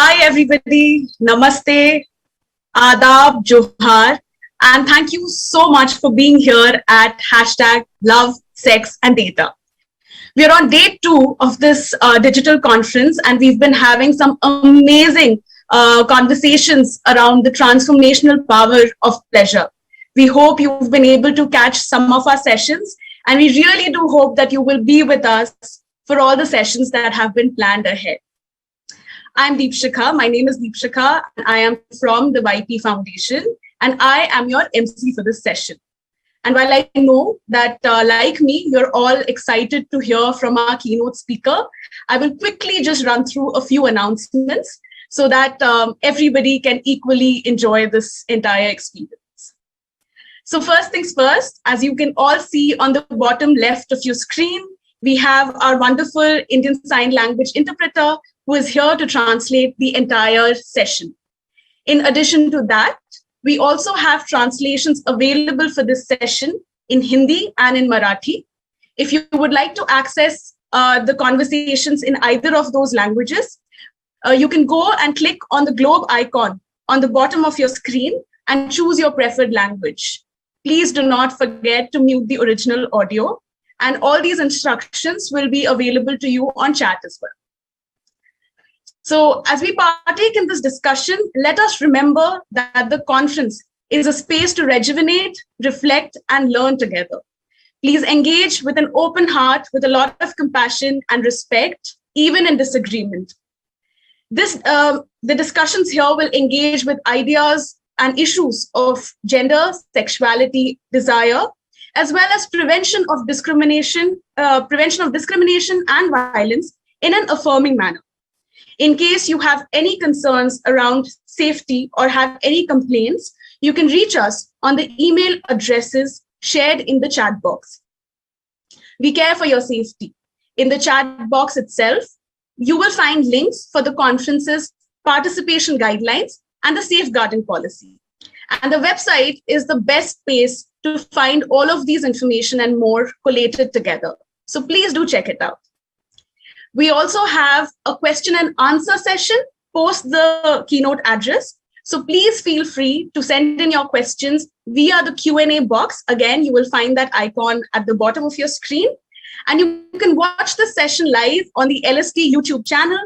Hi, everybody. Namaste, Adab, Johar, and thank you so much for being here at hashtag Love, Sex, and Data. We are on day two of this digital conference, and we've been having some amazing conversations around the transformational power of pleasure. We hope you've been able to catch some of our sessions, and we really do hope that you will be with us for all the sessions that have been planned ahead. I'm Deepshikha. My name is Deepshikha, and I am from the YP Foundation, and I am your MC for this session. And while I know that, like me, you're all excited to hear from our keynote speaker, I will quickly just run through a few announcements so that everybody can equally enjoy this entire experience. So first things first, as you can all see on the bottom left of your screen, we have our wonderful Indian Sign Language interpreter who is here to translate the entire session. In addition to that, we also have translations available for this session in Hindi and in Marathi. If you would like to access the conversations in either of those languages, you can go and click on the globe icon on the bottom of your screen and choose your preferred language. Please do not forget to mute the original audio, and all these instructions will be available to you on chat as well. So as we partake in this discussion, let us remember that the conference is a space to rejuvenate, reflect, and learn together. Please engage with an open heart, with a lot of compassion and respect, even in disagreement. The discussions here will engage with ideas and issues of gender, sexuality, desire, as well as prevention of discrimination and violence in an affirming manner. In case you have any concerns around safety or have any complaints, you can reach us on the email addresses shared in the chat box. We care for your safety. In the chat box itself, you will find links for the conference's participation guidelines and the safeguarding policy. And the website is the best place to find all of these information and more collated together. So please do check it out. We also have a question and answer session post the keynote address. So please feel free to send in your questions via the Q&A box. Again, you will find that icon at the bottom of your screen. And you can watch the session live on the LST YouTube channel,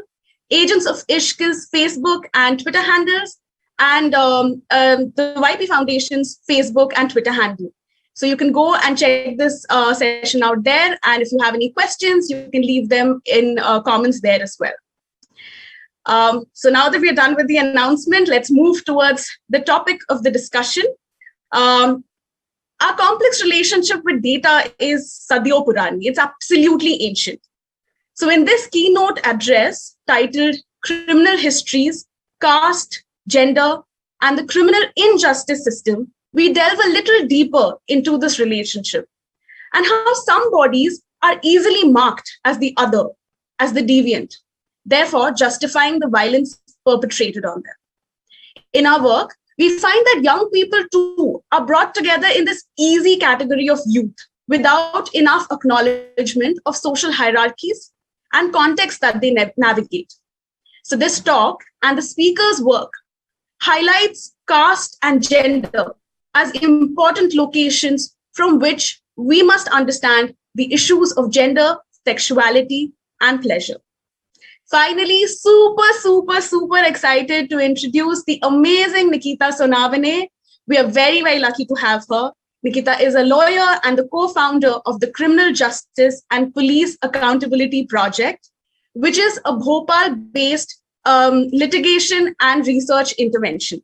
Agents of Ishq's Facebook and Twitter handles, and the YP Foundation's Facebook and Twitter handle. So you can go and check this session out there. And if you have any questions, you can leave them in comments there as well. So now that we're done with the announcement, let's move towards the topic of the discussion. Our complex relationship with data is Sadyo Purani. It's absolutely ancient. So in this keynote address titled Criminal Histories, Caste, Gender, and the Criminal Injustice System, we delve a little deeper into this relationship and how some bodies are easily marked as the other, as the deviant, therefore justifying the violence perpetrated on them. In our work, we find that young people too are brought together in this easy category of youth without enough acknowledgement of social hierarchies and contexts that they navigate. So this talk and the speaker's work highlights caste and gender as important locations from which we must understand the issues of gender, sexuality, and pleasure. Finally, super excited to introduce the amazing Nikita Sonavane. We are very lucky to have her. Nikita is a lawyer and the co-founder of the Criminal Justice and Police Accountability Project, which is a Bhopal-based litigation and research intervention.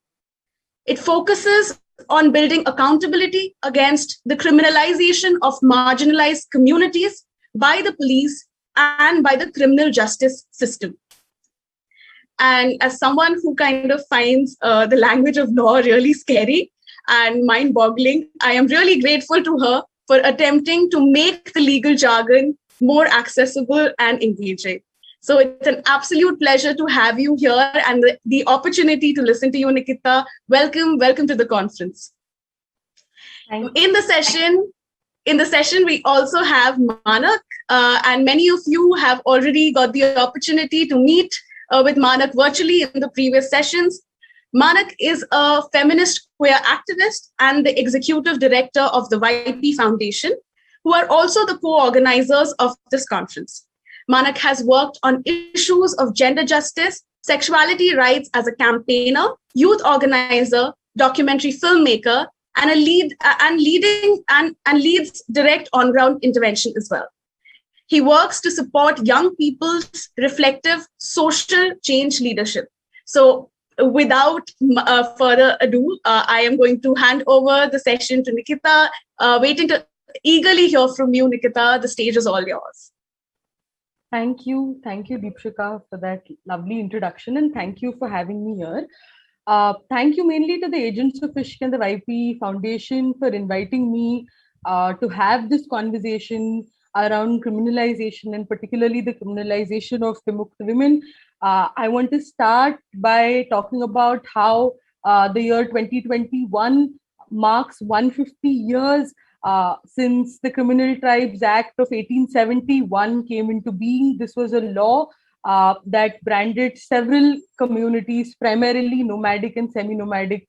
It focuses on building accountability against the criminalization of marginalized communities by the police and by the criminal justice system. And as someone who kind of finds the language of law really scary and mind-boggling, I am really grateful to her for attempting to make the legal jargon more accessible and engaging. So it's an absolute pleasure to have you here and the opportunity to listen to you, Nikita. Welcome to the conference. In the session, we also have Manak, and many of you have already got the opportunity to meet with Manak virtually in the previous sessions. Manak is a feminist queer activist and the executive director of the YP Foundation, who are also the co-organizers of this conference. Manak has worked on issues of gender justice, sexuality rights as a campaigner, youth organizer, documentary filmmaker, and leads direct on-ground intervention as well. He works to support young people's reflective social change leadership. So without further ado, I am going to hand over the session to Nikita, waiting to eagerly hear from you, Nikita. The stage is all yours. Thank you, Deepshika, for that lovely introduction, and thank you for having me here. Thank you mainly to the agents of Ishq and the YP Foundation for inviting me to have this conversation around criminalization, and particularly the criminalization of Vimukta women. I want to start by talking about how the year 2021 marks 150 years since the Criminal Tribes Act of 1871 came into being. This was a law that branded several communities, primarily nomadic and semi-nomadic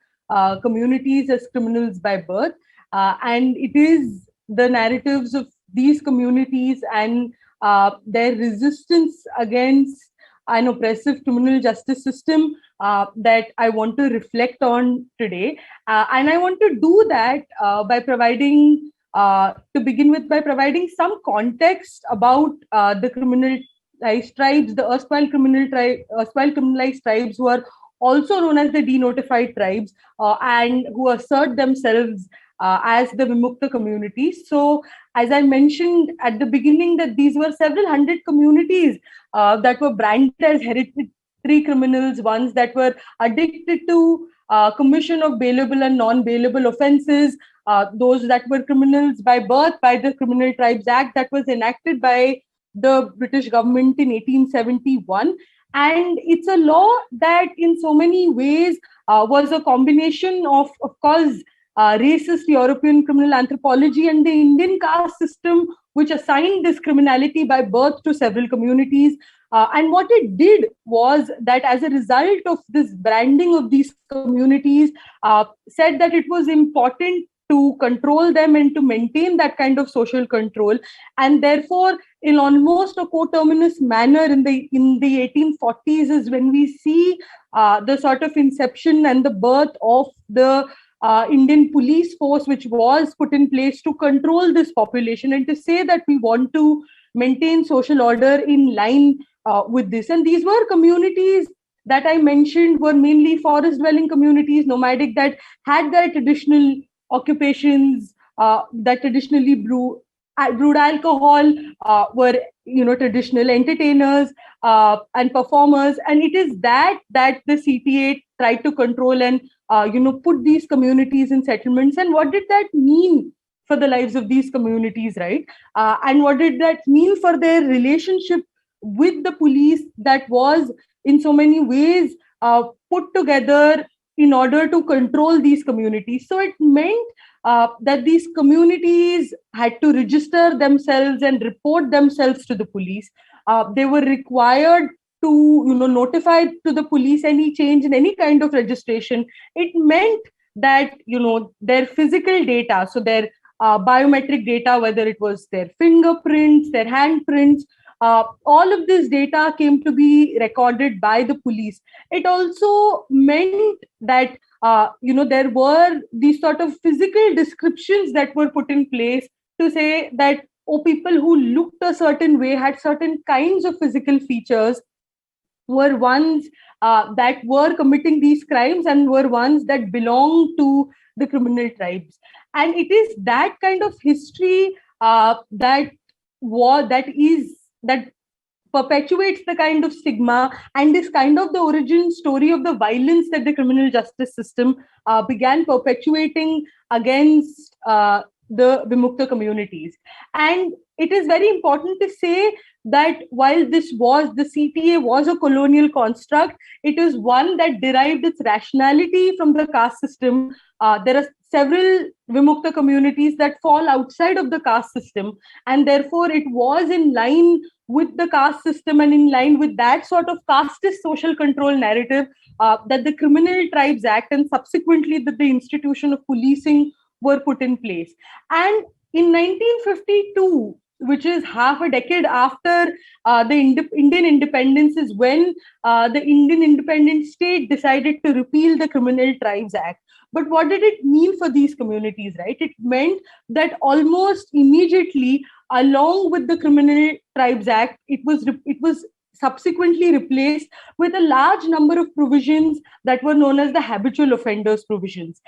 communities, as criminals by birth. And it is the narratives of these communities and their resistance against an oppressive criminal justice system that I want to reflect on today. And I want to do that by providing, to begin with, by providing some context about the criminalized tribes, the erstwhile criminalized tribes, who are also known as the denotified tribes, and who assert themselves as the Vimukta communities. So, as I mentioned at the beginning, that these were several hundred communities that were branded as hereditary criminals, ones that were addicted to commission of bailable and non-bailable offences, those that were criminals by birth by the Criminal Tribes Act that was enacted by the British government in 1871. And it's a law that in so many ways was a combination of course, racist European criminal anthropology and the Indian caste system, which assigned this criminality by birth to several communities. And what it did was that as a result of this branding of these communities, said that it was important to control them and to maintain that kind of social control. And therefore, in almost a coterminous manner in the 1840s is when we see the sort of inception and the birth of the Indian police force, which was put in place to control this population and to say that we want to maintain social order in line with this. And these were communities that I mentioned were mainly forest-dwelling communities, nomadic, that had their traditional occupations, that traditionally brewed alcohol, were traditional entertainers and performers. And it is that the CTA tried to control and put these communities in settlements. And what did that mean for the lives of these communities, right? And what did that mean for their relationship with the police that was in so many ways put together in order to control these communities? So it meant that these communities had to register themselves and report themselves to the police. They were required to notify to the police any change in any kind of registration. It meant that their physical data, so their biometric data, whether it was their fingerprints, their handprints, all of this data came to be recorded by the police. It also meant that there were these sort of physical descriptions that were put in place to say that people who looked a certain way, had certain kinds of physical features, were ones that were committing these crimes and were ones that belonged to the criminal tribes. And it is that kind of history that perpetuates the kind of stigma and is kind of the origin story of the violence that the criminal justice system began perpetuating against the Vimukta communities. And it is very important to say that while the CTA was a colonial construct, it is one that derived its rationality from the caste system. There are several Vimukta communities that fall outside of the caste system, and therefore it was in line with the caste system and in line with that sort of casteist social control narrative that the Criminal Tribes Act and subsequently that the institution of policing were put in place. And in 1952, which is half a decade after the Indian independence, is when the Indian independent state decided to repeal the Criminal Tribes Act. But what did it mean for these communities, right? It meant that almost immediately, along with the Criminal Tribes Act, it was subsequently replaced with a large number of provisions that were known as the habitual offenders provisions.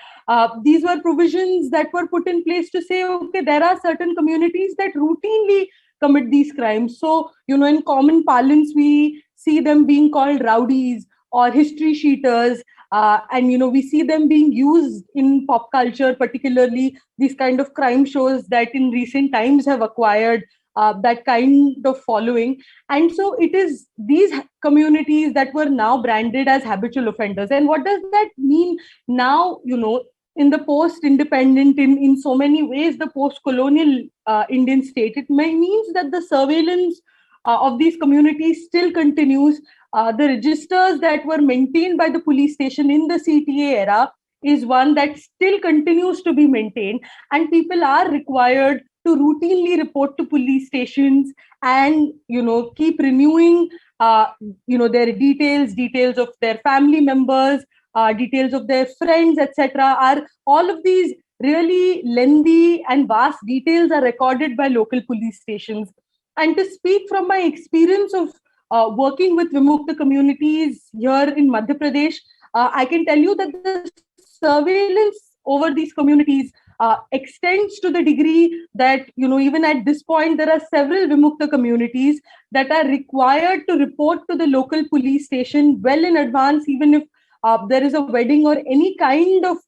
These were provisions that were put in place to say, okay, there are certain communities that routinely commit these crimes. So, in common parlance, we see them being called rowdies or history sheeters. And we see them being used in pop culture, particularly these kind of crime shows that in recent times have acquired that kind of following. And so it is these communities that were now branded as habitual offenders. And what does that mean now, in the post-independent, in so many ways, the post-colonial Indian state? It means that the surveillance of these communities still continues. The registers that were maintained by the police station in the CTA era is one that still continues to be maintained, and people are required to routinely report to police stations and keep renewing their details of their family members, details of their friends, etc. Are all of these really lengthy and vast details are recorded by local police stations. And to speak from my experience of working with Vimukta communities here in Madhya Pradesh, I can tell you that the surveillance over these communities extends to the degree that, even at this point, there are several Vimukta communities that are required to report to the local police station well in advance, even if there is a wedding or any kind of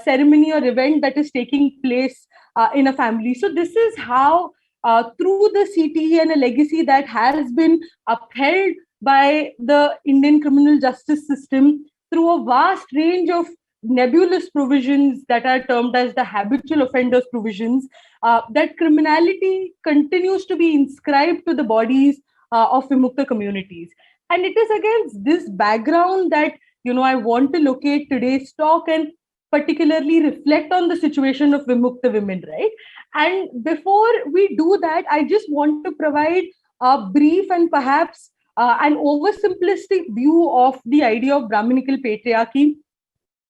ceremony or event that is taking place in a family. So this is how through the CTE and a legacy that has been upheld by the Indian criminal justice system through a vast range of nebulous provisions that are termed as the habitual offenders provisions, that criminality continues to be inscribed to the bodies of Vimukta communities. And it is against this background that, I want to locate today's talk and particularly reflect on the situation of Vimukta women, right? And before we do that, I just want to provide a brief and perhaps an oversimplistic view of the idea of Brahminical patriarchy,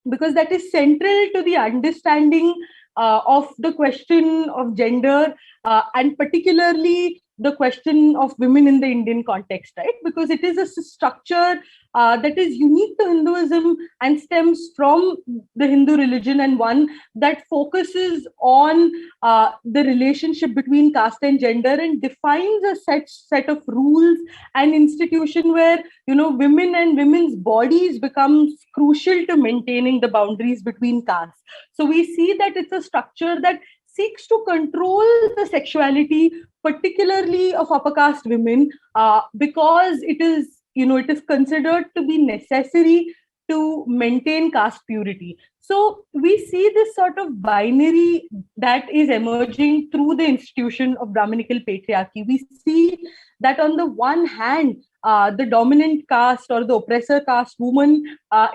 because that is central to the understanding of the question of gender and particularly the question of women in the Indian context, right? Because it is a structure that is unique to Hinduism and stems from the Hindu religion, and one that focuses on the relationship between caste and gender and defines a set of rules and institution where, women and women's bodies becomes crucial to maintaining the boundaries between castes. So we see that it's a structure that seeks to control the sexuality, particularly of upper caste women, because it is considered to be necessary to maintain caste purity. So we see this sort of binary that is emerging through the institution of Brahminical patriarchy. We see that on the one hand, the dominant caste or the oppressor caste woman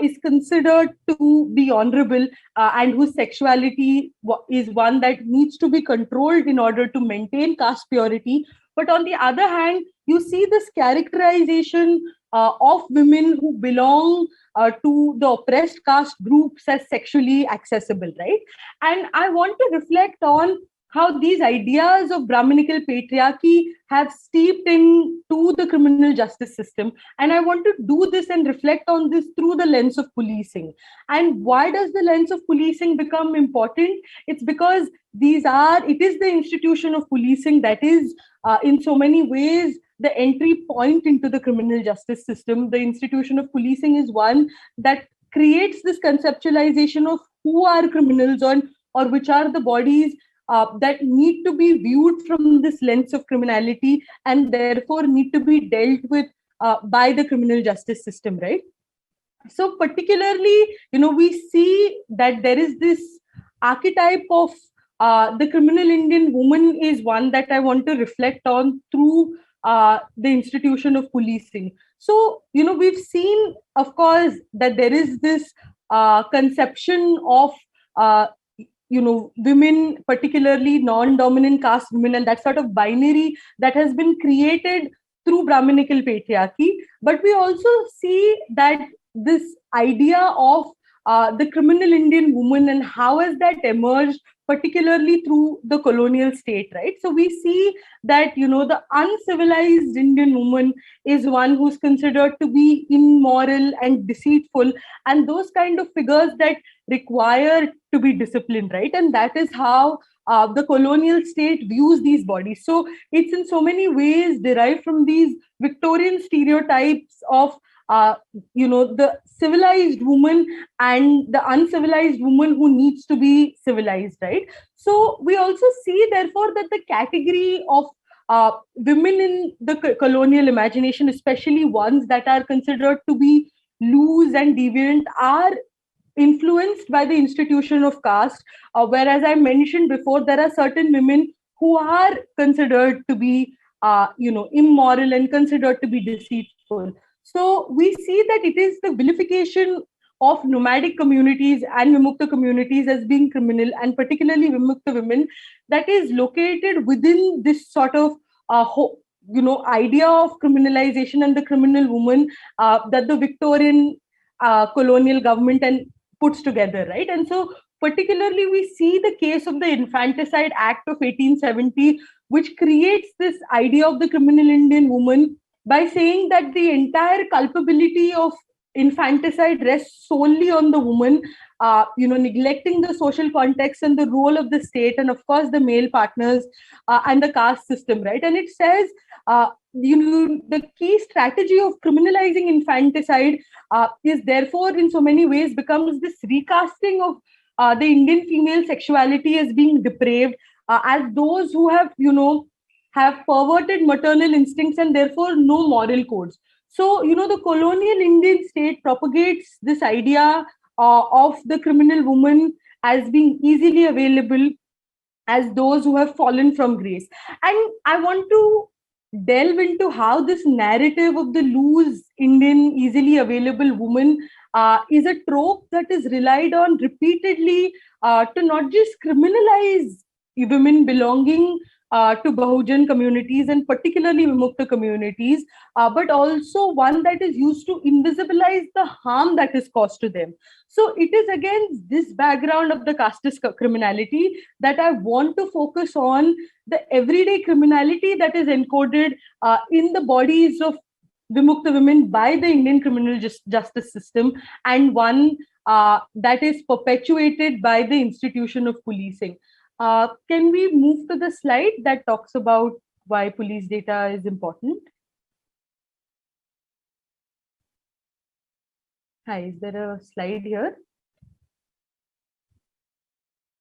is considered to be honorable and whose sexuality is one that needs to be controlled in order to maintain caste purity. But on the other hand, you see this characterization of women who belong to the oppressed caste groups as sexually accessible, right? And I want to reflect on how these ideas of Brahminical patriarchy have steeped into the criminal justice system. And I want to do this and reflect on this through the lens of policing. And why does the lens of policing become important? It's because it is the institution of policing that is in so many ways the entry point into the criminal justice system. The institution of policing is one that creates this conceptualization of who are criminals or which are the bodies that need to be viewed from this lens of criminality and therefore need to be dealt with by the criminal justice system, right? So particularly, we see that there is this archetype of the criminal Indian woman is one that I want to reflect on through the institution of policing. So, we've seen, of course, that there is this conception of, women, particularly non-dominant caste women, and that sort of binary that has been created through Brahminical patriarchy. But we also see that this idea of the criminal Indian woman and how has that emerged, particularly through the colonial state, right? So we see that, the uncivilized Indian woman is one who's considered to be immoral and deceitful, and those kind of figures that require to be disciplined, right? And that is how the colonial state views these bodies. So it's in so many ways derived from these Victorian stereotypes of the civilized woman and the uncivilized woman who needs to be civilized, right? So we also see, therefore, that the category of women in the colonial imagination, especially ones that are considered to be loose and deviant, are influenced by the institution of caste. Whereas I mentioned before, there are certain women who are considered to be, immoral and considered to be deceitful. So we see that it is the vilification of nomadic communities and Vimukta communities as being criminal, and particularly Vimukta women, that is located within this sort of idea of criminalization and the criminal woman that the Victorian colonial government and puts together, right? And so particularly we see the case of the Infanticide Act of 1870, which creates this idea of the criminal Indian woman by saying that the entire culpability of infanticide rests solely on the woman, neglecting the social context and the role of the state, and of course the male partners and the caste system, right? And it says, the key strategy of criminalizing infanticide is therefore in so many ways becomes this recasting of the Indian female sexuality as being depraved, as those who have perverted maternal instincts and therefore no moral codes. So, the colonial Indian state propagates this idea of the criminal woman as being easily available, as those who have fallen from grace. And I want to delve into how this narrative of the loose Indian, easily available woman is a trope that is relied on repeatedly to not just criminalize women belonging to Bahujan communities and particularly Vimukta communities, but also one that is used to invisibilize the harm that is caused to them. So it is against this background of the casteist criminality that I want to focus on the everyday criminality that is encoded in the bodies of Vimukta women by the Indian criminal justice system, and one that is perpetuated by the institution of policing. Can we move to the slide that talks about why police data is important? Hi, is there a slide here?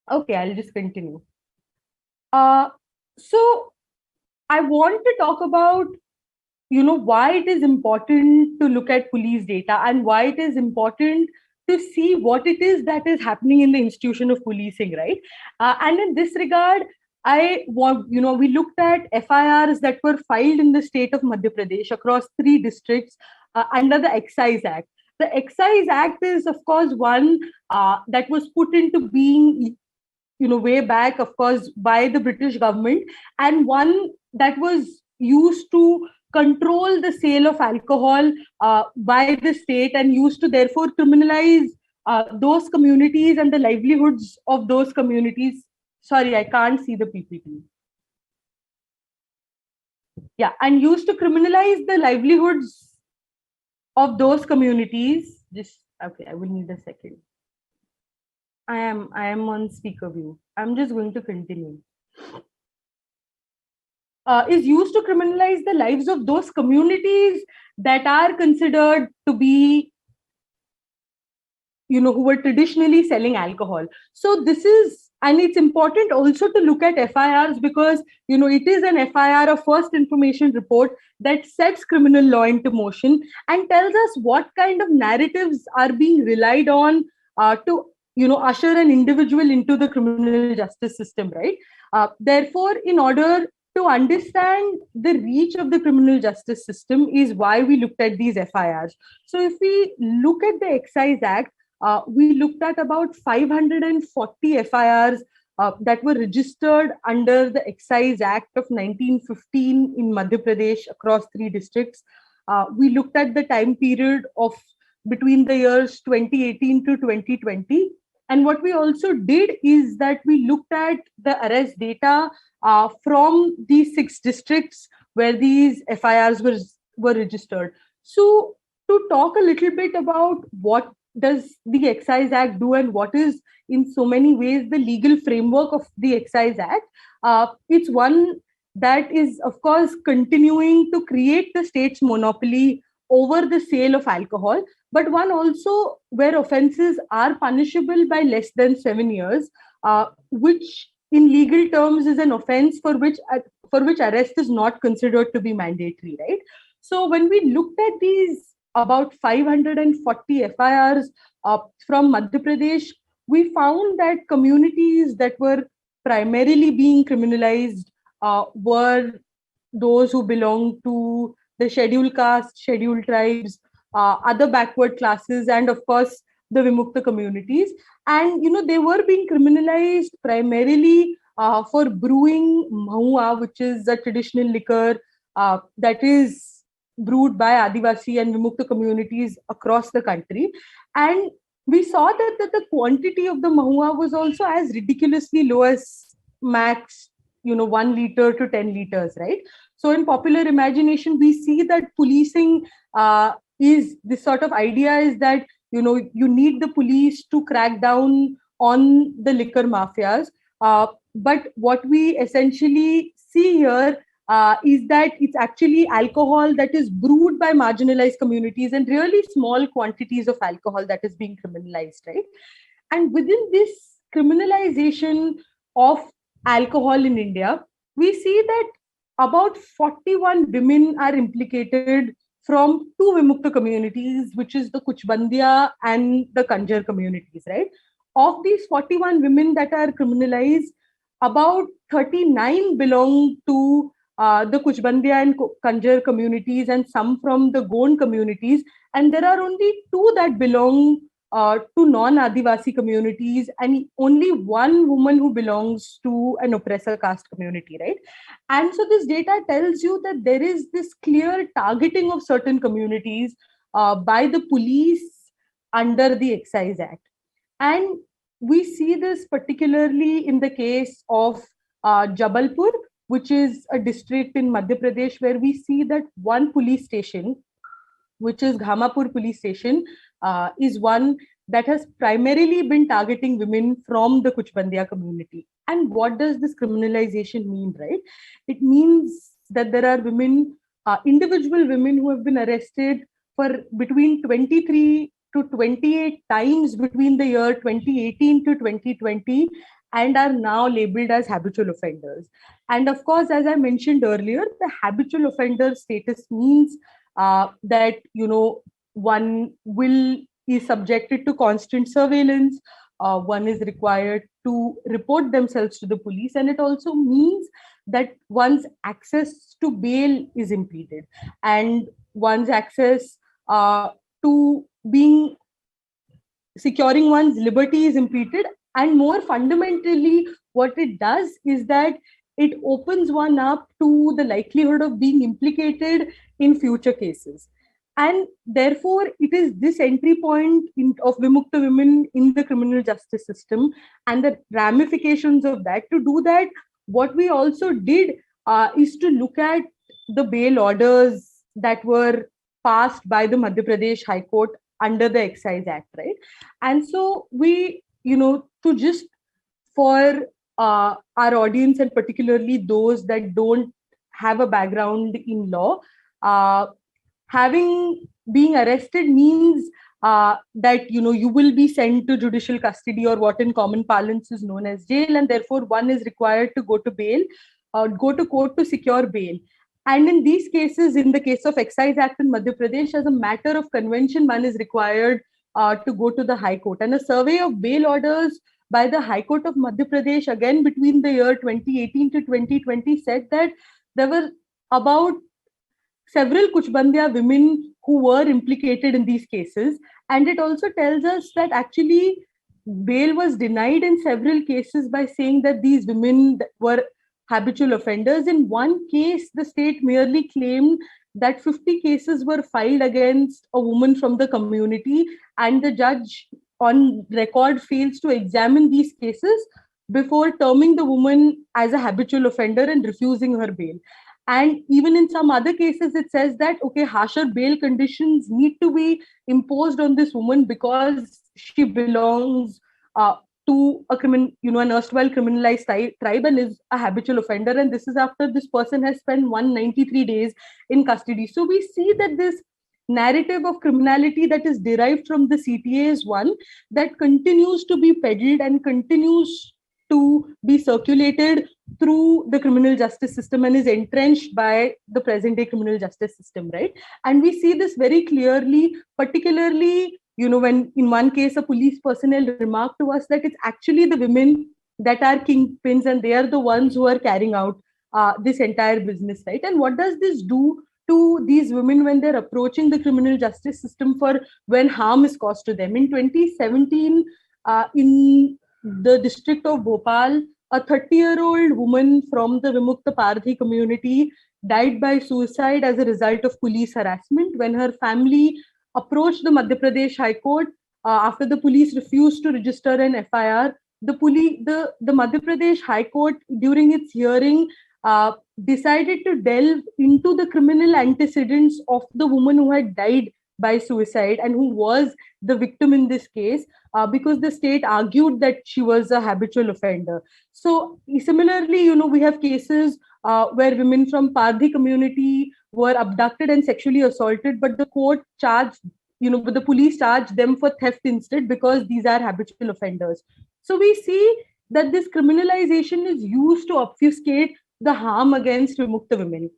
Okay, I'll just continue. So I want to talk about, why it is important to look at police data and why it is important to see what it is that is happening in the institution of policing, right? And in this regard, we looked at FIRs that were filed in the state of Madhya Pradesh across 3 districts under the Excise Act. The Excise Act is, of course, one that was put into being, way back, of course, by the British government, and one that was used to control the sale of alcohol by the state and used to therefore criminalize those communities and the livelihoods of those communities. Sorry, I can't see the PPT. Yeah, and used to criminalize the livelihoods of those communities. Just okay, I will need a second. I am on speaker view. I'm just going to continue. Is used to criminalize the lives of those communities that are considered to be, who were traditionally selling alcohol. So this is, and it's important also to look at FIRs because, it is an FIR, a first information report that sets criminal law into motion and tells us what kind of narratives are being relied on to usher an individual into the criminal justice system, right? Therefore, in order to understand the reach of the criminal justice system is why we looked at these FIRs. So if we look at the Excise Act, we looked at about 540 FIRs that were registered under the Excise Act of 1915 in Madhya Pradesh across 3 districts. We looked at the time period of between the years 2018 to 2020. And what we also did is that we looked at the arrest data from these 6 districts where these FIRs were registered. So to talk a little bit about what does the Excise Act do and what is in so many ways the legal framework of the Excise Act, it's one that is, of course, continuing to create the state's monopoly over the sale of alcohol, but one also where offenses are punishable by less than 7 years, which in legal terms is an offense for which arrest is not considered to be mandatory, right? So when we looked at these about 540 FIRs from Madhya Pradesh, we found that communities that were primarily being criminalized were those who belong to the scheduled caste, scheduled tribes, other backward classes, and of course the Vimukta communities. And they were being criminalized primarily for brewing mahua, which is a traditional liquor that is brewed by Adivasi and Vimukta communities across the country. And we saw that the quantity of the mahua was also as ridiculously low as max 1 liter to 10 liters, right? So in popular imagination, we see that policing is this sort of idea is that, you need the police to crack down on the liquor mafias. But what we essentially see here is that it's actually alcohol that is brewed by marginalized communities and really small quantities of alcohol that is being criminalized, right? And within this criminalization of alcohol in India, we see that about 41 women are implicated from 2 Vimukta communities, which is the Kuchbandia and the Kanjar communities, right? Of these 41 women that are criminalized, about 39 belong to the Kuchbandia and Kanjar communities and some from the Gond communities. And there are only 2 that belong to non-Adivasi communities and only 1 woman who belongs to an oppressor caste community, right? And so this data tells you that there is this clear targeting of certain communities by the police under the Excise Act. And we see this particularly in the case of Jabalpur, which is a district in Madhya Pradesh, where we see that one police station, which is Ghamapur police station, is one that has primarily been targeting women from the Kuchbandia community. And what does this criminalization mean, right? It means that there are women, individual women who have been arrested for between 23 to 28 times between the year 2018 to 2020 and are now labeled as habitual offenders. And of course, as I mentioned earlier, the habitual offender status means that, one is subjected to constant surveillance, one is required to report themselves to the police, and it also means that one's access to bail is impeded and one's access to being securing one's liberty is impeded. And more fundamentally, what it does is that it opens one up to the likelihood of being implicated in future cases. And therefore, it is this entry point of Vimukta women in the criminal justice system and the ramifications of that. To do that, what we also did is to look at the bail orders that were passed by the Madhya Pradesh High Court under the Excise Act, right? And so we, to just for our audience and particularly those that don't have a background in law, being arrested means that you will be sent to judicial custody, or what in common parlance is known as jail, and therefore one is required to go to bail or go to court to secure bail. And in these cases, in the case of Excise Act in Madhya Pradesh, as a matter of convention, one is required to go to the High Court. And a survey of bail orders by the High Court of Madhya Pradesh, again between the year 2018 to 2020, said that there were about several Kuchbandia women who were implicated in these cases. And it also tells us that actually bail was denied in several cases by saying that these women were habitual offenders. In one case, the state merely claimed that 50 cases were filed against a woman from the community, and the judge on record fails to examine these cases before terming the woman as a habitual offender and refusing her bail. And even in some other cases, it says that, okay, harsher bail conditions need to be imposed on this woman because she belongs to a an erstwhile criminalized tribe and is a habitual offender. And this is after this person has spent 193 days in custody. So we see that this narrative of criminality that is derived from the CTA is one that continues to be peddled and continues to be circulated through the criminal justice system and is entrenched by the present day criminal justice system, right? And we see this very clearly, particularly, when in one case a police personnel remarked to us that it's actually the women that are kingpins and they are the ones who are carrying out this entire business, right? And what does this do to these women when they're approaching the criminal justice system for when harm is caused to them? In 2017, in the district of Bhopal, a 30-year-old woman from the Vimukta Pardhi community died by suicide as a result of police harassment when her family approached the Madhya Pradesh High Court after the police refused to register an FIR. The Madhya Pradesh High Court, during its hearing, decided to delve into the criminal antecedents of the woman who had died by suicide and who was the victim in this case, because the state argued that she was a habitual offender. So similarly, we have cases where women from Pardhi community were abducted and sexually assaulted, but the court charged, but the police charged them for theft instead because these are habitual offenders. So we see that this criminalization is used to obfuscate the harm against Vimukta women.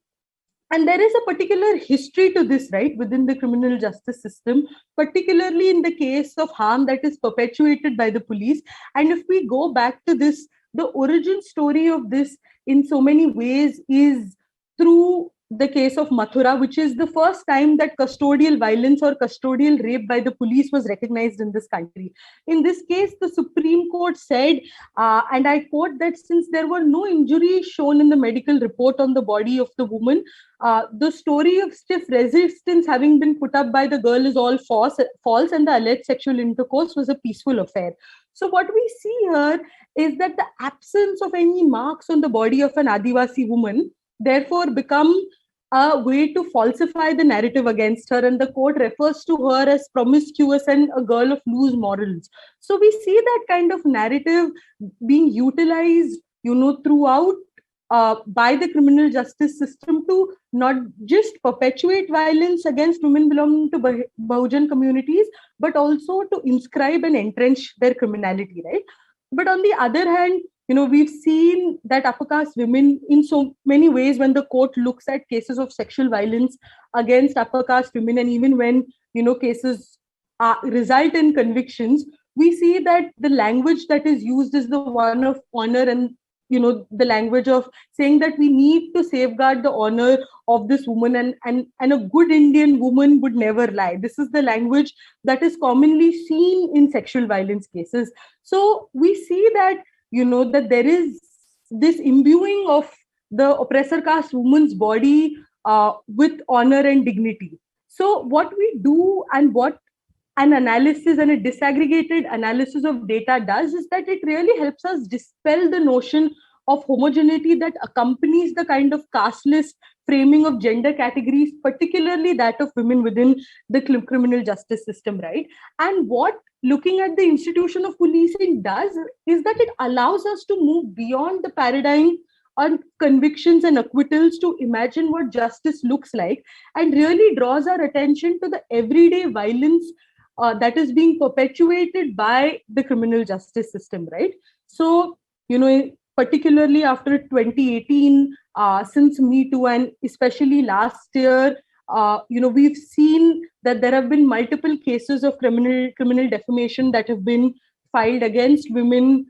And there is a particular history to this, right, within the criminal justice system, particularly in the case of harm that is perpetuated by the police. And if we go back to this, the origin story of this in so many ways is through the case of Mathura, which is the first time that custodial violence or custodial rape by the police was recognized in this country. In this case, the Supreme Court said, and I quote, that since there were no injuries shown in the medical report on the body of the woman, the story of stiff resistance having been put up by the girl is all false, and the alleged sexual intercourse was a peaceful affair. So what we see here is that the absence of any marks on the body of an Adivasi woman therefore become a way to falsify the narrative against her, and the court refers to her as promiscuous and a girl of loose morals. So we see that kind of narrative being utilized, throughout by the criminal justice system to not just perpetuate violence against women belonging to Bahujan communities, but also to inscribe and entrench their criminality, right? But on the other hand, we've seen that upper caste women in so many ways when the court looks at cases of sexual violence against upper caste women, and even when, cases result in convictions, we see that the language that is used is the one of honor and, the language of saying that we need to safeguard the honor of this woman, and a good Indian woman would never lie. This is the language that is commonly seen in sexual violence cases. So we see that, that there is this imbuing of the oppressor caste woman's body with honor and dignity. So what we do and what an analysis and a disaggregated analysis of data does is that it really helps us dispel the notion of homogeneity that accompanies the kind of casteless framing of gender categories, particularly that of women within the criminal justice system, right? And what looking at the institution of policing does is that it allows us to move beyond the paradigm on convictions and acquittals to imagine what justice looks like, and really draws our attention to the everyday violence that is being perpetuated by the criminal justice system, right? So, particularly after 2018, since Me Too, and especially last year, we've seen that there have been multiple cases of criminal defamation that have been filed against women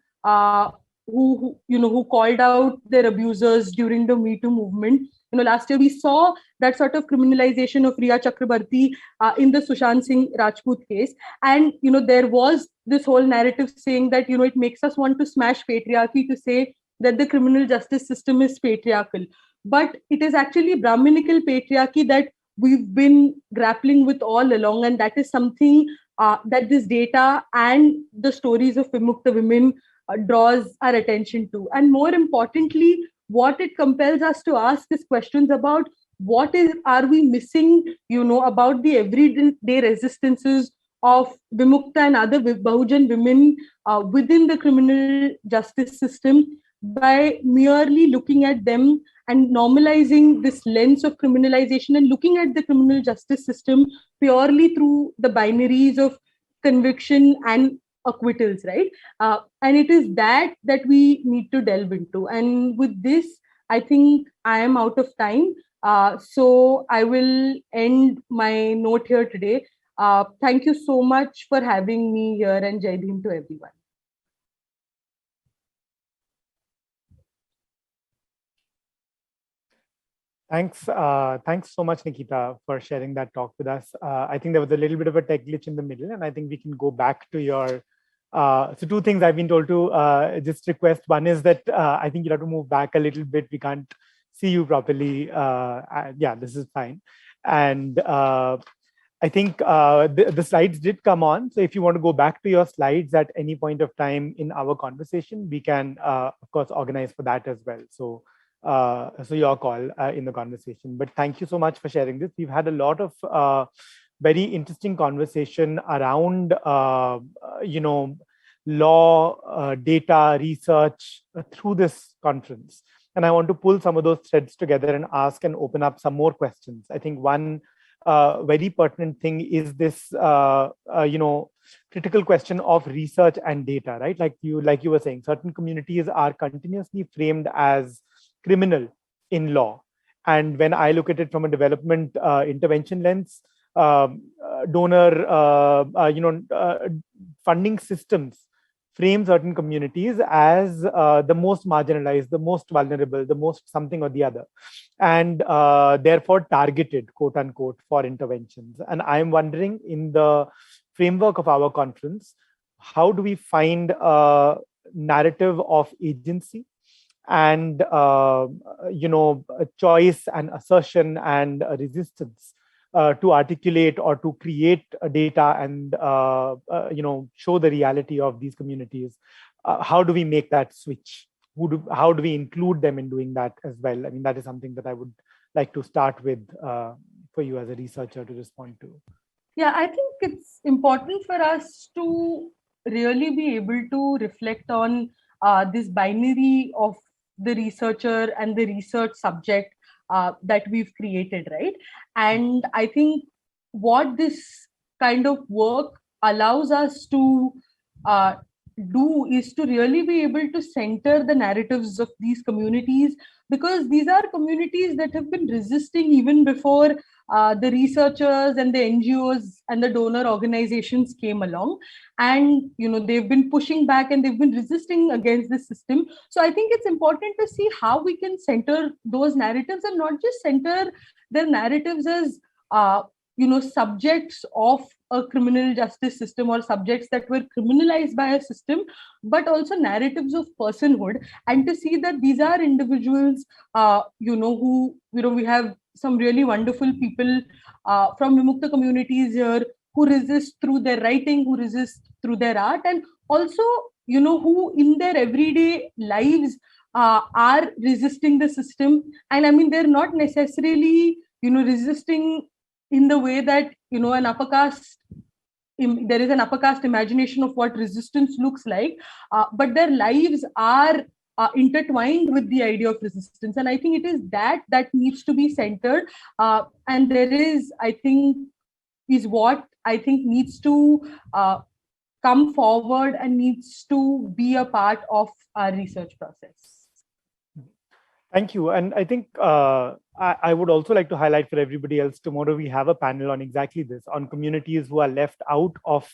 who called out their abusers during the Me Too movement. Last year we saw that sort of criminalization of Riya Chakrabarti in the Sushant Singh Rajput case, and there was this whole narrative saying that it makes us want to smash patriarchy to say that the criminal justice system is patriarchal, but it is actually Brahminical patriarchy that we've been grappling with all along, and that is something that this data and the stories of Vimukta women draws our attention to. And more importantly, what it compels us to ask is questions about are we missing, about the everyday resistances of Vimukta and other Bahujan women within the criminal justice system, by merely looking at them and normalizing this lens of criminalization and looking at the criminal justice system purely through the binaries of conviction and acquittals, right? And it is that we need to delve into. And with this, I think I am out of time. So I will end my note here today. Thank you so much for having me here, and Jai Bhim to everyone. Thanks so much, Nikita, for sharing that talk with us. I think there was a little bit of a tech glitch in the middle, and I think we can go back to your. So two things I've been told to just request. One is that I think you'll have to move back a little bit. We can't see you properly. Yeah, this is fine. And I think the slides did come on. So if you want to go back to your slides at any point of time in our conversation, we can, of course, organize for that as well. So your call in the conversation. But thank you so much for sharing this. We've had a lot of very interesting conversation around, law, data, research through this conference. And I want to pull some of those threads together and ask and open up some more questions. I think one very pertinent thing is this, critical question of research and data, right? Like you were saying, certain communities are continuously framed as criminal in law. And when I look at it from a development intervention lens, donor, funding systems frame certain communities as the most marginalized, the most vulnerable, the most something or the other, and therefore targeted, quote unquote, for interventions. And I'm wondering, in the framework of our conference, how do we find a narrative of agency and a choice and assertion and resistance to articulate or to create data and show the reality of these communities? How do we make that switch? How do we include them in doing that as well? I mean, that is something that I would like to start with for you as a researcher to respond to. Yeah, I think it's important for us to really be able to reflect on this binary of the researcher and the research subject that we've created, right? And I think what this kind of work allows us to do is to really be able to center the narratives of these communities, because these are communities that have been resisting even before the researchers and the NGOs and the donor organizations came along. And they've been pushing back and they've been resisting against the system. So I think it's important to see how we can center those narratives, and not just center their narratives as subjects of a criminal justice system or subjects that were criminalized by a system, but also narratives of personhood, and to see that these are individuals who we have some really wonderful people from Vimukta communities here who resist through their writing, who resist through their art, and also who in their everyday lives are resisting the system. And I mean, they're not necessarily resisting in the way that an upper caste, there is an upper caste imagination of what resistance looks like, but their lives are intertwined with the idea of resistance. And I think it is that needs to be centered, and there is, I think, is what I think needs to come forward and needs to be a part of our research process. Thank you. And I think I would also like to highlight for everybody else, tomorrow we have a panel on exactly this, on communities who are left out of,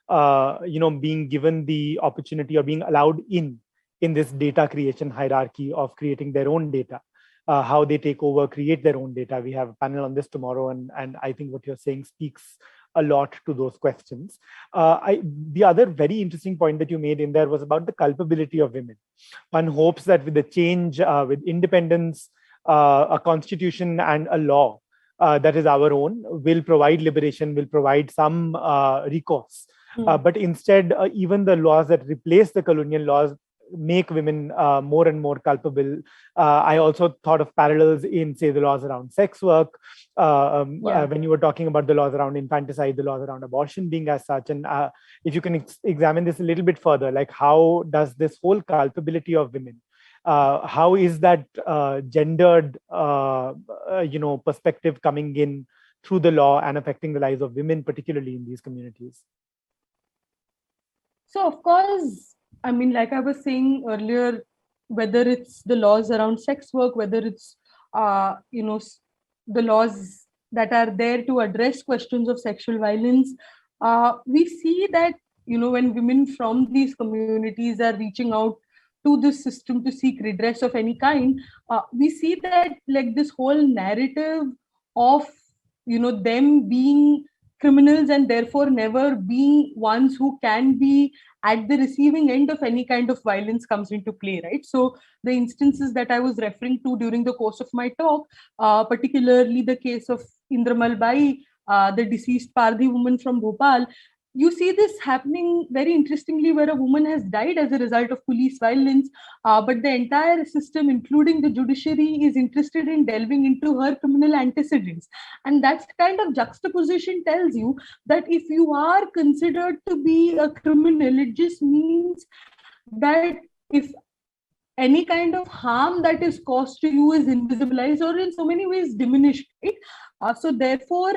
being given the opportunity or being allowed in this data creation hierarchy of creating their own data, how they take over, create their own data. We have a panel on this tomorrow. And I think what you're saying speaks a lot to those questions. The other very interesting point that you made in there was about the culpability of women. One hopes that with the change, with independence, a constitution and a law that is our own will provide liberation, will provide some recourse. But instead, even the laws that replace the colonial laws make women more and more culpable. I also thought of parallels in, say, the laws around sex work, when you were talking about the laws around infanticide, the laws around abortion being as such. And if you can examine this a little bit further, like how does this whole culpability of women, how is that gendered, perspective coming in through the law and affecting the lives of women, particularly in these communities? So, of course, I mean, like I was saying earlier, whether it's the laws around sex work, whether it's, the laws that are there to address questions of sexual violence, we see that, when women from these communities are reaching out to this system to seek redress of any kind, we see that like this whole narrative of, them being criminals and therefore never being ones who can be at the receiving end of any kind of violence comes into play, right? So the instances that I was referring to during the course of my talk, particularly the case of Indramal Bai, the deceased Pardhi woman from Bhopal, you see this happening very interestingly, where a woman has died as a result of police violence, but the entire system, including the judiciary, is interested in delving into her criminal antecedents. And that kind of juxtaposition tells you that if you are considered to be a criminal, it just means that if any kind of harm that is caused to you is invisibilized or in so many ways diminished, right? So therefore,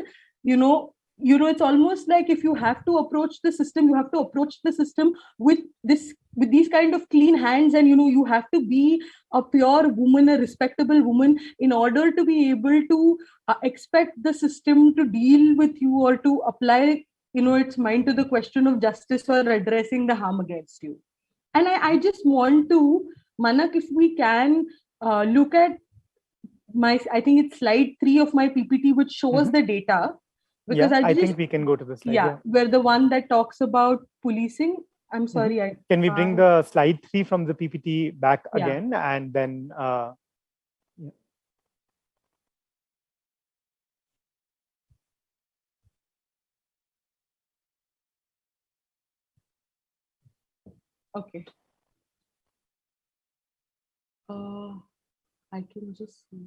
it's almost like if you have to approach the system, you have to approach the system with these kind of clean hands, and you have to be a pure woman, a respectable woman, in order to be able to expect the system to deal with you or to apply its mind to the question of justice or addressing the harm against you. And I just want to, Manak, if we can look at I think it's slide 3 of my PPT, which shows the data. Because I think we can go to the slide. Yeah, where the one that talks about policing. I'm sorry. Can we bring the slide 3 from the PPT back again, and then okay. I can just see.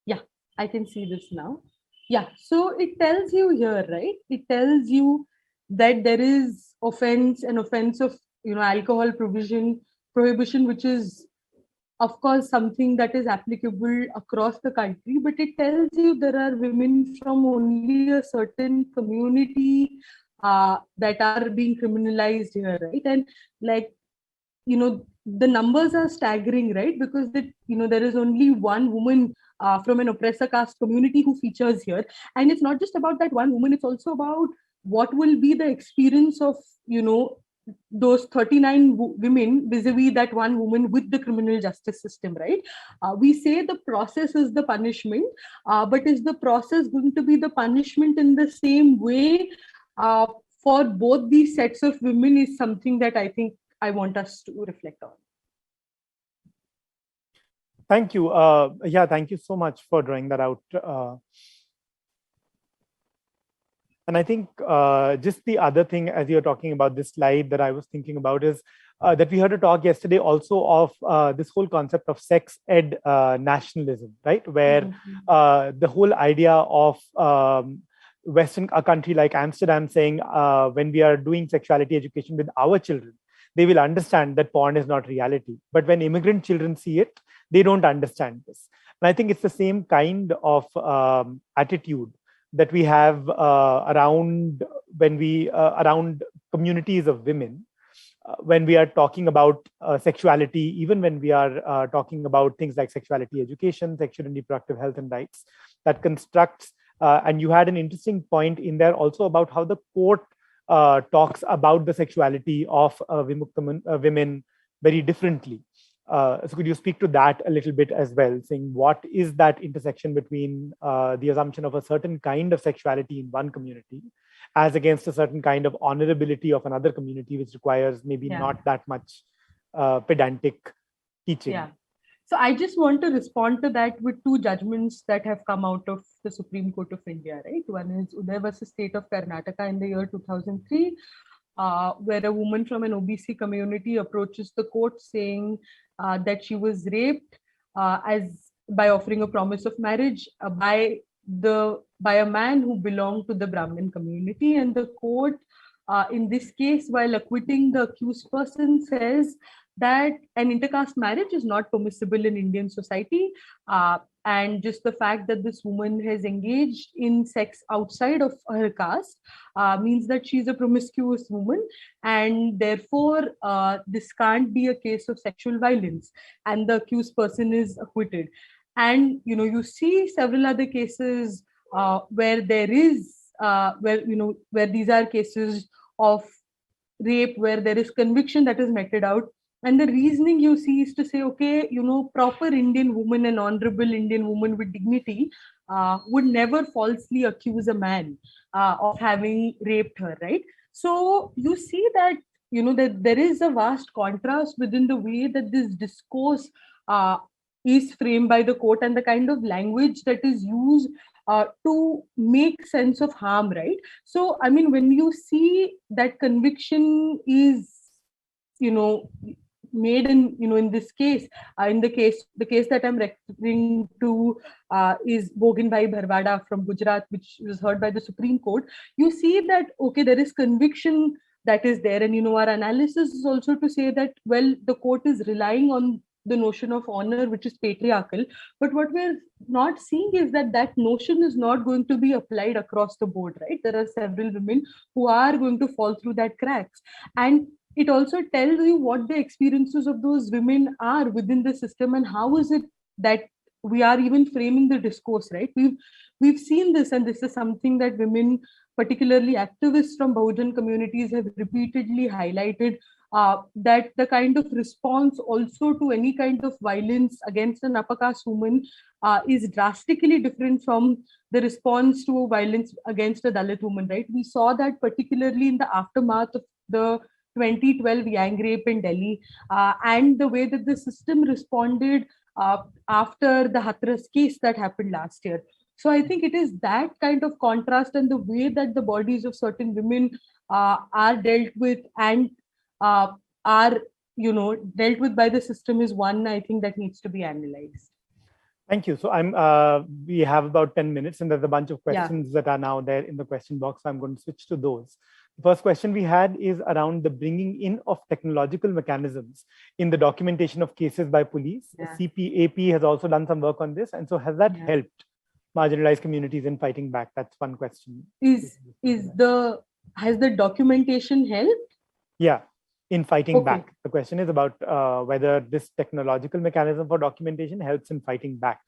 Yeah, I can see this now. Yeah, so it tells you here, right? It tells you that there is an offense of alcohol prohibition, which is of course something that is applicable across the country, but it tells you there are women from only a certain community that are being criminalized here, right? And like, the numbers are staggering, right? Because there is only one woman from an oppressor caste community who features here. And it's not just about that one woman, it's also about what will be the experience of, those 39 women vis-a-vis that one woman with the criminal justice system, right? We say the process is the punishment, but is the process going to be the punishment in the same way for both these sets of women is something that I think I want us to reflect on. Thank you. Thank you so much for drawing that out. And I think just the other thing, as you're talking about this slide, that I was thinking about is that we heard a talk yesterday also of this whole concept of sex ed nationalism, right? Where the whole idea of a country like Amsterdam saying when we are doing sexuality education with our children, they will understand that porn is not reality. But when immigrant children see it, they don't understand this. And I think it's the same kind of attitude that we have around communities of women, when we are talking about sexuality, even when we are talking about things like sexuality education, sexual and reproductive health and rights, that constructs, and you had an interesting point in there also about how the court talks about the sexuality of Vimukta women very differently. So could you speak to that a little bit as well, saying what is that intersection between the assumption of a certain kind of sexuality in one community as against a certain kind of honorability of another community, which requires maybe not that much pedantic teaching? Yeah. So I just want to respond to that with two judgments that have come out of the Supreme Court of India, right? One is Uday versus State of Karnataka in the year 2003, where a woman from an OBC community approaches the court saying that she was raped as by offering a promise of marriage by a man who belonged to the Brahmin community, and the court in this case, while acquitting the accused person, says that an intercaste marriage is not permissible in Indian society. And just the fact that this woman has engaged in sex outside of her caste means that she's a promiscuous woman, and therefore this can't be a case of sexual violence, and the accused person is acquitted. And you see several other cases where there is where these are cases of rape where there is conviction that is meted out, and the reasoning you see is to say, okay, proper Indian woman, an honorable Indian woman with dignity would never falsely accuse a man of having raped her, right? So you see that that there is a vast contrast within the way that this discourse is framed by the court and the kind of language that is used to make sense of harm, right? So I mean, when you see that conviction is made in in this case, the case that I'm referring to is Boginbhai Bharwada from Gujarat, which was heard by the Supreme Court. You see that okay, there is conviction that is there, and our analysis is also to say that, well, the court is relying on the notion of honor, which is patriarchal, but what we're not seeing is that that notion is not going to be applied across the board, right? There are several women who are going to fall through that cracks, and it also tells you what the experiences of those women are within the system, and how is it that we are even framing the discourse, right? We've seen this, and this is something that women, particularly activists from Bahujan communities, have repeatedly highlighted, that the kind of response also to any kind of violence against an upper caste woman is drastically different from the response to violence against a Dalit woman, right? We saw that particularly in the aftermath of the 2012 Yang rape in Delhi, and the way that the system responded after the Hathras case that happened last year. So I think it is that kind of contrast and the way that the bodies of certain women are dealt with and are dealt with by the system is one, I think, that needs to be analyzed. Thank you. So we have about 10 minutes, and there's a bunch of questions that are now there in the question box. So I'm going to switch to those. The first question we had is around the bringing in of technological mechanisms in the documentation of cases by police. CPAP has also done some work on this. And so has that helped marginalized communities in fighting back? That's one question. Has the documentation helped? Yeah, in fighting back. The question is about whether this technological mechanism for documentation helps in fighting back.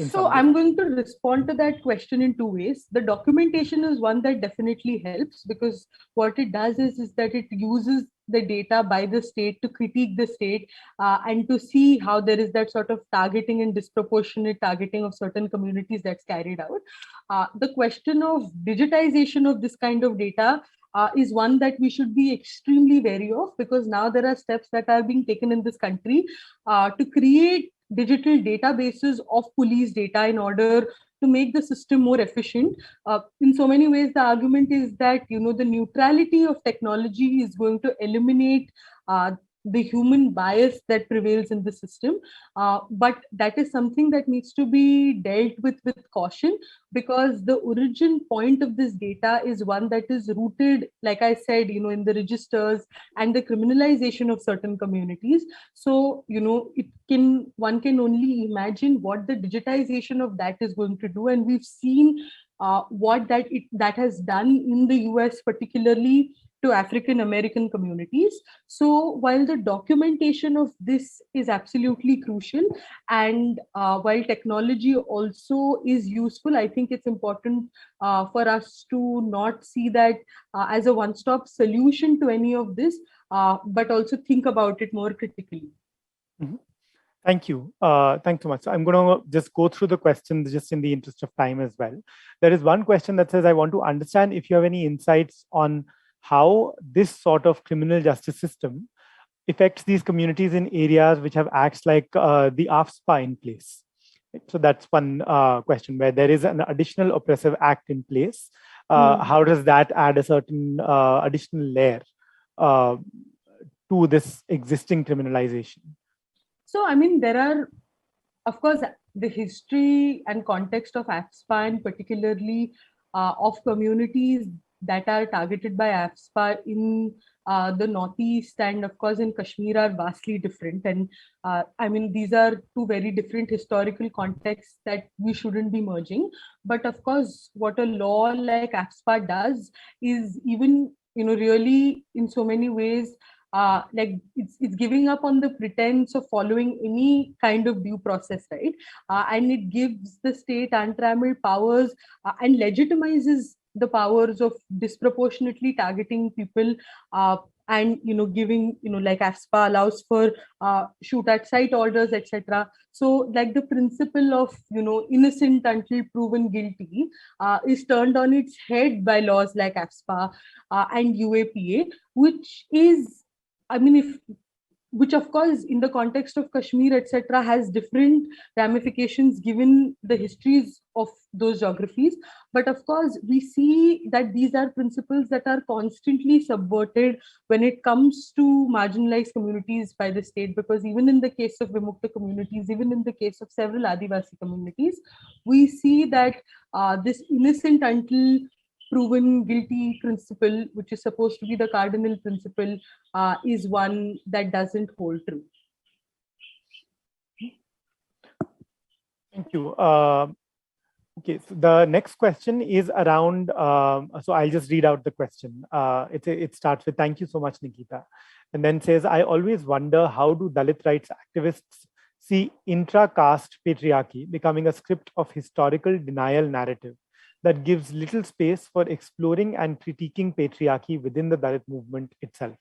So I'm going to respond to that question in two ways. The documentation is one that definitely helps, because what it does is that it uses the data by the state to critique the state and to see how there is that sort of targeting and disproportionate targeting of certain communities that's carried out. The question of digitization of this kind of data is one that we should be extremely wary of, because now there are steps that are being taken in this country to create digital databases of police data in order to make the system more efficient. In so many ways, the argument is that the neutrality of technology is going to eliminate the human bias that prevails in the system. But that is something that needs to be dealt with caution, because the origin point of this data is one that is rooted, like I said, in the registers and the criminalization of certain communities. So, one can only imagine what the digitization of that is going to do. And we've seen what that has done in the US, particularly to African American communities. So while the documentation of this is absolutely crucial, and while technology also is useful, I think it's important for us to not see that as a one-stop solution to any of this, but also think about it more critically. Mhm. Thank you. Thanks so much. So I'm going to just go through the questions just in the interest of time as well. There is one question that says, I want to understand if you have any insights on how this sort of criminal justice system affects these communities in areas which have acts like the AFSPA in place. So that's one question, where there is an additional oppressive act in place. How does that add a certain additional layer to this existing criminalization? So, I mean, there are, of course, the history and context of AFSPA, and particularly of communities that are targeted by AFSPA in the Northeast and, of course, in Kashmir are vastly different. And I mean, these are two very different historical contexts that we shouldn't be merging. But of course, what a law like AFSPA does is even, really in so many ways, like it's giving up on the pretense of following any kind of due process, right? And it gives the state untrammeled powers and legitimizes the powers of disproportionately targeting people, and giving, like AFSPA allows for shoot at sight orders, etc. So like the principle of innocent until proven guilty is turned on its head by laws like AFSPA and UAPA, which is, I mean, which of course in the context of Kashmir, etc., has different ramifications given the histories of those geographies. But of course, we see that these are principles that are constantly subverted when it comes to marginalized communities by the state, because even in the case of Vimukta communities, even in the case of several Adivasi communities, we see that this innocent until proven guilty principle, which is supposed to be the cardinal principle, is one that doesn't hold true. Thank you. Okay, so the next question is around, so I'll just read out the question. It starts with, thank you so much, Nikita. And then says, I always wonder, how do Dalit rights activists see intra-caste patriarchy becoming a script of historical denial narrative that gives little space for exploring and critiquing patriarchy within the Dalit movement itself?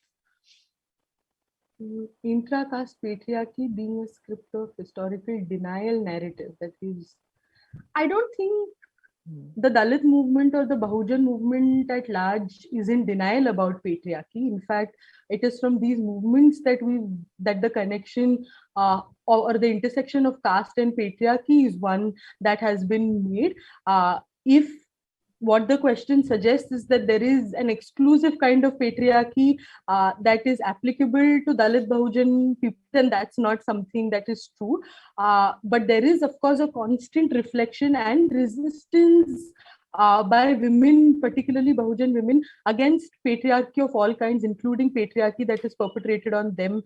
Intra-caste patriarchy being a script of historical denial narrative that is, I don't think the Dalit movement or the Bahujan movement at large is in denial about patriarchy. In fact, it is from these movements that the connection or the intersection of caste and patriarchy is one that has been made. If what the question suggests is that there is an exclusive kind of patriarchy that is applicable to Dalit Bahujan people, then that's not something that is true. But there is, of course, a constant reflection and resistance by women, particularly Bahujan women, against patriarchy of all kinds, including patriarchy that is perpetrated on them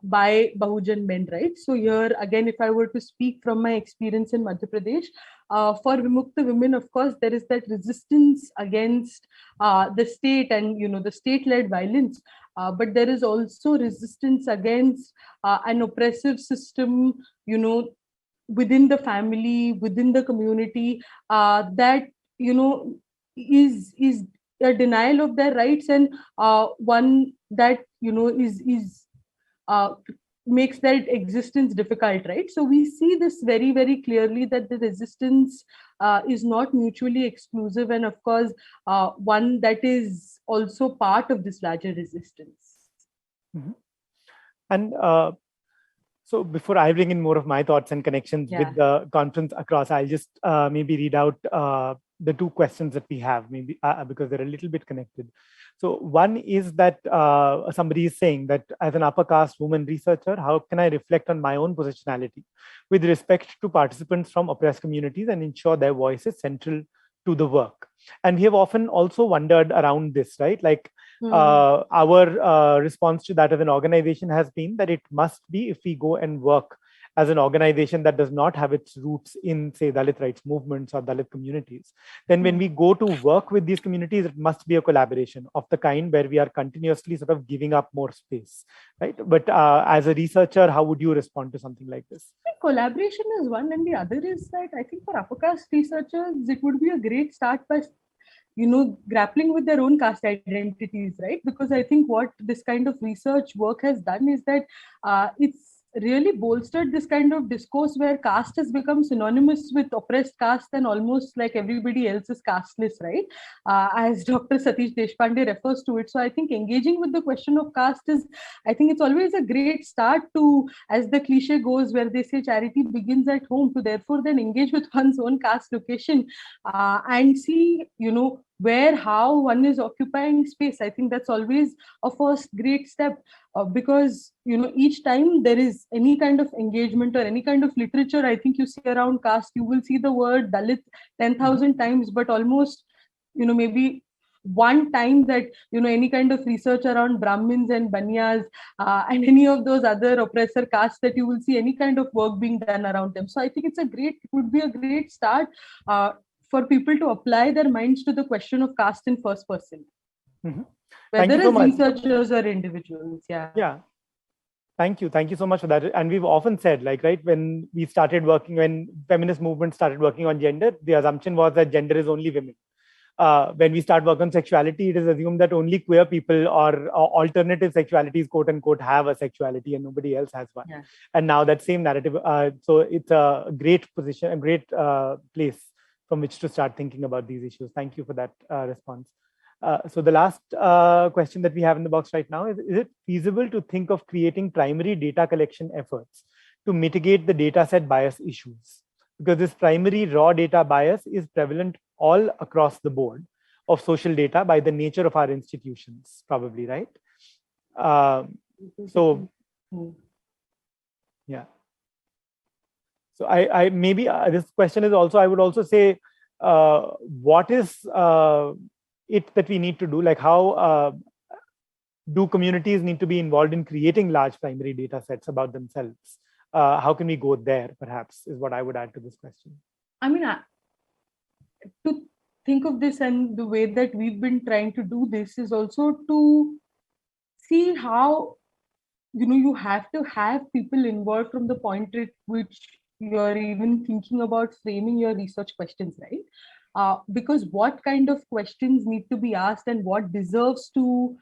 by Bahujan men, right? So here, again, if I were to speak from my experience in Madhya Pradesh, for Vimukta women, of course, there is that resistance against the state and, the state-led violence. But there is also resistance against an oppressive system, within the family, within the community, that is a denial of their rights, and one that is makes their existence difficult, right? So we see this very, very clearly, that the resistance is not mutually exclusive, and of course one that is also part of this larger resistance. Mm-hmm. And so before I bring in more of my thoughts and connections with the conference across, I'll just maybe read out the two questions that we have, maybe because they're a little bit connected. So one is that somebody is saying that as an upper caste woman researcher, how can I reflect on my own positionality with respect to participants from oppressed communities and ensure their voice is central to the work? And we have often also wondered around this, right? Like our response to that as an organization has been that it must be, if we go and work as an organization that does not have its roots in, say, Dalit rights movements or Dalit communities, then when we go to work with these communities, it must be a collaboration of the kind where we are continuously sort of giving up more space, right? But as a researcher, how would you respond to something like this? Collaboration is one, and the other is that I think for upper caste researchers, it would be a great start by grappling with their own caste identities, right? Because I think what this kind of research work has done is that it's really bolstered this kind of discourse where caste has become synonymous with oppressed caste and almost like everybody else is casteless, right? As Dr. Satish Deshpande refers to it. So I think engaging with the question of caste is, I think it's always a great start to, as the cliche goes, where they say charity begins at home, to therefore then engage with one's own caste location and see, where, how one is occupying space. I think that's always a first great step because, each time there is any kind of engagement or any kind of literature, I think you see around caste, you will see the word Dalit 10,000 times, but almost, maybe one time that, any kind of research around Brahmins and Banyas and any of those other oppressor castes that you will see any kind of work being done around them. So I think it would be a great start for people to apply their minds to the question of caste in first person, Thank you whether so as much. researchers or individuals. Yeah. Thank you so much for that. And we've often said, like, right, when feminist movement started working on gender, the assumption was that gender is only women. When we start work on sexuality, it is assumed that only queer people or alternative sexualities, quote unquote, have a sexuality and nobody else has one. Yeah. And now that same narrative, so it's a great position, a great place from which to start thinking about these issues. Thank you for that response. So the last question that we have in the box right now is it feasible to think of creating primary data collection efforts to mitigate the data set bias issues? Because this primary raw data bias is prevalent all across the board of social data by the nature of our institutions, probably, right? Yeah. So I maybe this question is also, I would also say, what is it that we need to do? Like, how do communities need to be involved in creating large primary data sets about themselves? How can we go there, perhaps, is what I would add to this question. I mean, to think of this, and the way that we've been trying to do this is also to see how, you have to have people involved from the point at which you're even thinking about framing your research questions, right? Because what kind of questions need to be asked and what deserves to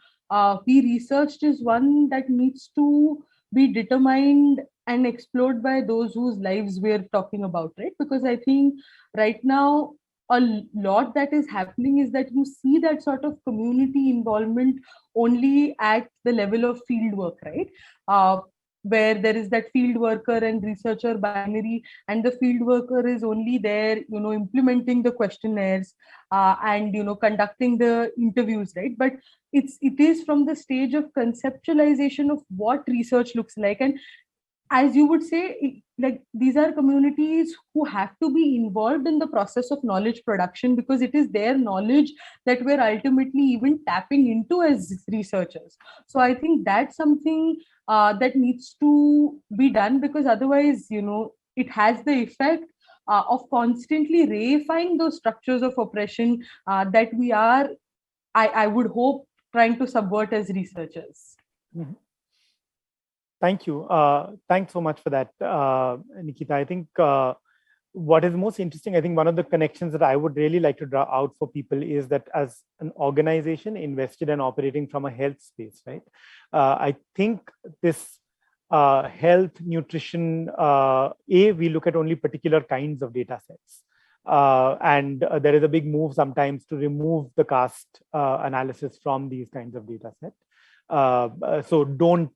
be researched is one that needs to be determined and explored by those whose lives we're talking about, right? Because I think right now a lot that is happening is that you see that sort of community involvement only at the level of field work, right? Where there is that field worker and researcher binary, and the field worker is only there, implementing the questionnaires and conducting the interviews, right? But it is from the stage of conceptualization of what research looks like. And as you would say, like, these are communities who have to be involved in the process of knowledge production, because it is their knowledge that we're ultimately even tapping into as researchers. So I think that's something that needs to be done, because otherwise, it has the effect of constantly reifying those structures of oppression that we are, I would hope, trying to subvert as researchers. Mm-hmm. Thank you. Thanks so much for that, Nikita. I think what is most interesting, I think one of the connections that I would really like to draw out for people is that as an organization invested and operating from a health space, right? I think this health, nutrition, we look at only particular kinds of data sets. And there is a big move sometimes to remove the caste analysis from these kinds of data sets. So don't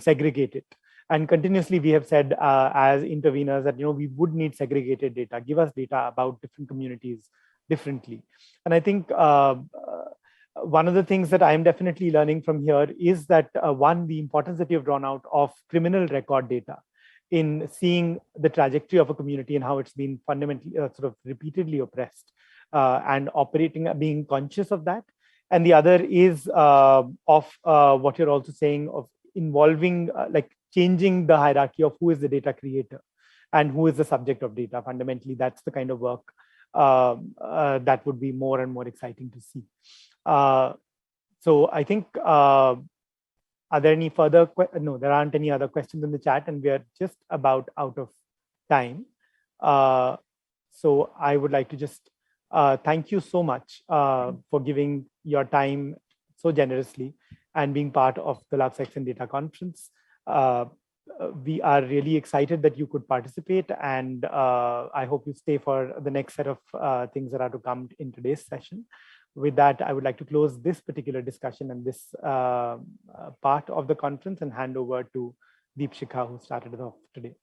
segregate it. And continuously we have said as interveners that we would need segregated data. Give us data about different communities differently. And I think one of the things that I'm definitely learning from here is that one, the importance that you've drawn out of criminal record data in seeing the trajectory of a community and how it's been fundamentally sort of repeatedly oppressed and operating, being conscious of that. And the other is of what you're also saying of involving, like changing the hierarchy of who is the data creator and who is the subject of data. Fundamentally, that's the kind of work that would be more and more exciting to see. So I think, are there any further, no, there aren't any other questions in the chat, and we are just about out of time. So I would like to just thank you so much for giving your time so generously and being part of the Love, Sex and Data conference. We are really excited that you could participate, and I hope you stay for the next set of things that are to come in today's session. With that, I would like to close this particular discussion and this part of the conference and hand over to Deepshikha, who started it off today.